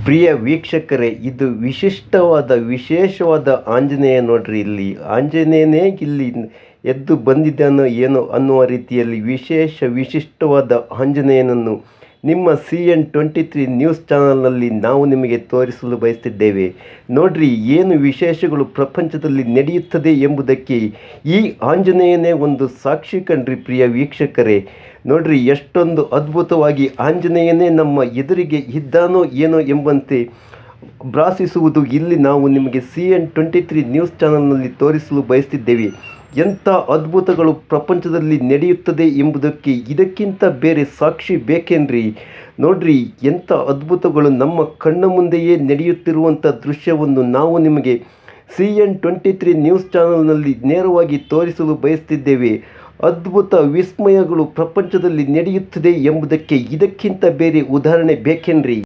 ಪ್ರಿಯ ವೀಕ್ಷಕರೇ, ಇದು ವಿಶೇಷವಾದ ಆಂಜನೇಯ ನೋಡ್ರಿ. ಇಲ್ಲಿ ಆಂಜನೇಯನೇ ಇಲ್ಲಿ ಎದ್ದು ಬಂದಿದ್ದಾನೋ ಏನೋ ಅನ್ನುವ ರೀತಿಯಲ್ಲಿ ವಿಶಿಷ್ಟವಾದ ಆಂಜನೇಯನನ್ನು ನಿಮ್ಮ CN23 ನ್ಯೂಸ್ ಚಾನಲ್ನಲ್ಲಿ ನಾವು ನಿಮಗೆ ತೋರಿಸಲು ಬಯಸ್ತಿದ್ದೇವೆ. ನೋಡ್ರಿ, ಏನು ವಿಶೇಷಗಳು ಪ್ರಪಂಚದಲ್ಲಿ ನಡೆಯುತ್ತದೆ ಎಂಬುದಕ್ಕೆ ಈ ಆಂಜನೇಯನೇ ಒಂದು ಸಾಕ್ಷಿ ಕಣ್ರಿ. ಪ್ರಿಯ ವೀಕ್ಷಕರೇ, ನೋಡ್ರಿ, ಎಷ್ಟೊಂದು ಅದ್ಭುತವಾಗಿ ಆಂಜನೇಯನೇ ನಮ್ಮ ಎದುರಿಗೆ ಇದ್ದಾನೋ ಏನೋ ಎಂಬಂತೆ ಭಾಸಿಸುವುದು ಇಲ್ಲಿ ನಾವು ನಿಮಗೆ CN23 ನ್ಯೂಸ್ ಚಾನಲ್ನಲ್ಲಿ ತೋರಿಸಲು ಬಯಸ್ತಿದ್ದೇವೆ. ಎಂಥ ಅದ್ಭುತಗಳು ಪ್ರಪಂಚದಲ್ಲಿ ನಡೆಯುತ್ತದೆ ಎಂಬುದಕ್ಕೆ ಇದಕ್ಕಿಂತ ಬೇರೆ ಸಾಕ್ಷಿ ಬೇಕೇನ್ರಿ? ನೋಡ್ರಿ, ಎಂಥ ಅದ್ಭುತಗಳು ನಮ್ಮ ಕಣ್ಣ ಮುಂದೆಯೇ ನಡೆಯುತ್ತಿರುವಂಥ ದೃಶ್ಯವನ್ನು ನಾವು ನಿಮಗೆ CN23 ನ್ಯೂಸ್ ಚಾನಲ್ನಲ್ಲಿ ನೇರವಾಗಿ ತೋರಿಸಲು ಬಯಸ್ತಿದ್ದೇವೆ. ಅದ್ಭುತ ವಿಸ್ಮಯಗಳು ಪ್ರಪಂಚದಲ್ಲಿ ನಡೆಯುತ್ತದೆ ಎಂಬುದಕ್ಕೆ ಇದಕ್ಕಿಂತ ಬೇರೆ ಉದಾಹರಣೆ ಬೇಕೇನ್ರಿ?